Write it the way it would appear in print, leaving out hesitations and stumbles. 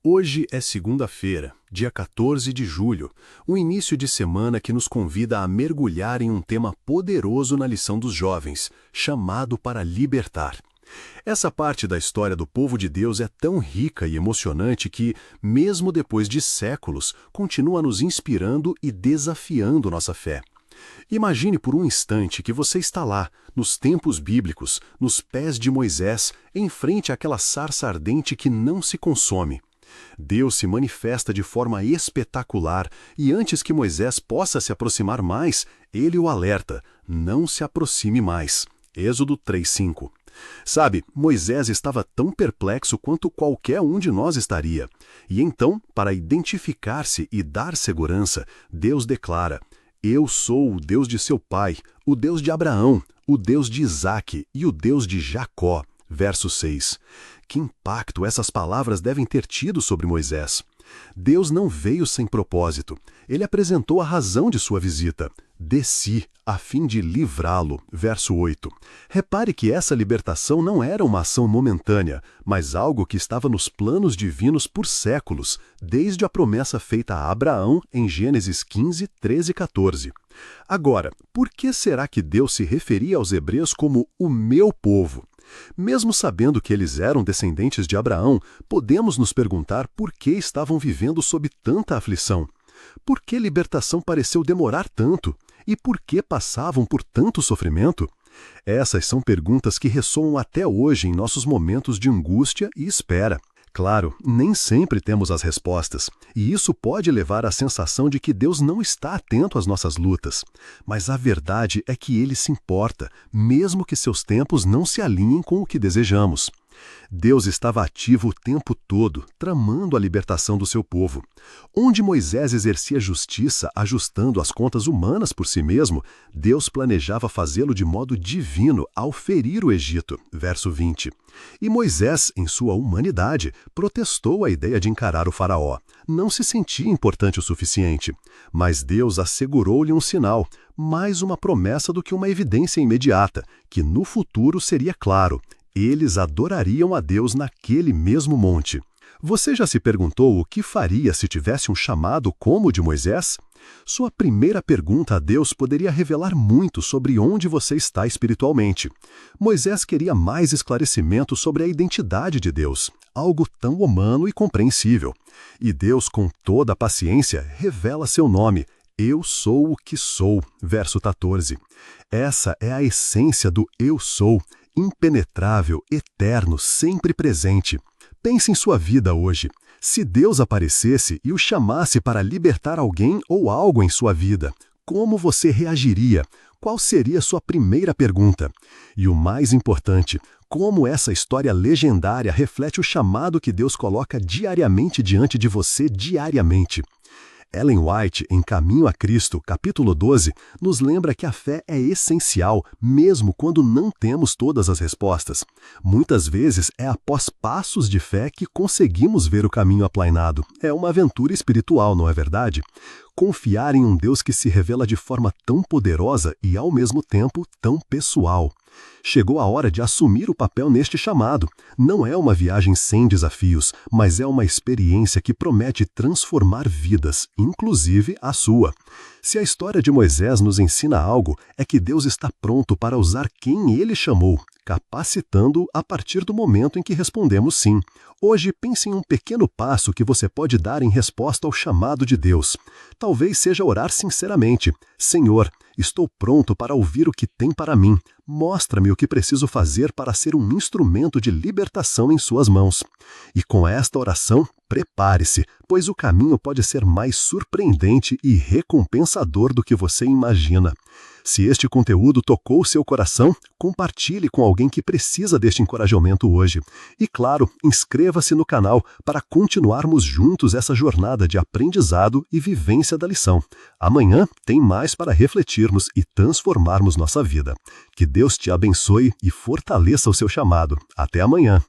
Hoje é segunda-feira, dia 14 de julho, um início de semana que nos convida a mergulhar em um tema poderoso na lição dos jovens, chamado para libertar. Essa parte da história do povo de Deus é tão rica e emocionante que, mesmo depois de séculos, continua nos inspirando e desafiando nossa fé. Imagine por um instante que você está lá, nos tempos bíblicos, nos pés de Moisés, em frente àquela sarça ardente que não se consome. Deus se manifesta de forma espetacular e antes que Moisés possa se aproximar mais, ele o alerta: não se aproxime mais. Êxodo 3:5. Sabe, Moisés estava tão perplexo quanto qualquer um de nós estaria. E então, para identificar-se e dar segurança, Deus declara: eu sou o Deus de seu pai, o Deus de Abraão, o Deus de Isaque e o Deus de Jacó. Verso 6. Que impacto essas palavras devem ter tido sobre Moisés. Deus não veio sem propósito. Ele apresentou a razão de sua visita. Desci, a fim de livrá-lo. Verso 8. Repare que essa libertação não era uma ação momentânea, mas algo que estava nos planos divinos por séculos, desde a promessa feita a Abraão em Gênesis 15, 13 e 14. Agora, por que será que Deus se referia aos hebreus como o meu povo? Mesmo sabendo que eles eram descendentes de Abraão, podemos nos perguntar por que estavam vivendo sob tanta aflição. Por que libertação pareceu demorar tanto? E por que passavam por tanto sofrimento? Essas são perguntas que ressoam até hoje em nossos momentos de angústia e espera. Claro, nem sempre temos as respostas, e isso pode levar à sensação de que Deus não está atento às nossas lutas. Mas a verdade é que Ele se importa, mesmo que seus tempos não se alinhem com o que desejamos. Deus estava ativo o tempo todo, tramando a libertação do seu povo. Onde Moisés exercia justiça, ajustando as contas humanas por si mesmo, Deus planejava fazê-lo de modo divino ao ferir o Egito. Verso 20. E Moisés, em sua humanidade, protestou a ideia de encarar o faraó. Não se sentia importante o suficiente. Mas Deus assegurou-lhe um sinal, mais uma promessa do que uma evidência imediata, que no futuro seria claro. Eles adorariam a Deus naquele mesmo monte. Você já se perguntou o que faria se tivesse um chamado como o de Moisés? Sua primeira pergunta a Deus poderia revelar muito sobre onde você está espiritualmente. Moisés queria mais esclarecimento sobre a identidade de Deus, algo tão humano e compreensível. E Deus, com toda a paciência, revela seu nome. Eu sou o que sou. Verso 14. Essa é a essência do eu sou. Impenetrável, eterno, sempre presente. Pense em sua vida hoje. Se Deus aparecesse e o chamasse para libertar alguém ou algo em sua vida, como você reagiria? Qual seria sua primeira pergunta? E o mais importante, como essa história legendária reflete o chamado que Deus coloca diariamente diante de você diariamente? Ellen White, em Caminho a Cristo, capítulo 12, nos lembra que a fé é essencial, mesmo quando não temos todas as respostas. Muitas vezes é após passos de fé que conseguimos ver o caminho aplainado. É uma aventura espiritual, não é verdade? Confiar em um Deus que se revela de forma tão poderosa e, ao mesmo tempo, tão pessoal. Chegou a hora de assumir o papel neste chamado. Não é uma viagem sem desafios, mas é uma experiência que promete transformar vidas, inclusive a sua. Se a história de Moisés nos ensina algo, é que Deus está pronto para usar quem Ele chamou, capacitando-o a partir do momento em que respondemos sim. Hoje, pense em um pequeno passo que você pode dar em resposta ao chamado de Deus. Talvez seja orar sinceramente: Senhor, estou pronto para ouvir o que tem para mim. Mostra-me o que preciso fazer para ser um instrumento de libertação em suas mãos. E com esta oração, prepare-se, pois o caminho pode ser mais surpreendente e recompensador do que você imagina. Se este conteúdo tocou seu coração, compartilhe com alguém que precisa deste encorajamento hoje. E claro, inscreva-se no canal para continuarmos juntos essa jornada de aprendizado e vivência da lição. Amanhã tem mais para refletirmos e transformarmos nossa vida. Que Deus te abençoe e fortaleça o seu chamado. Até amanhã.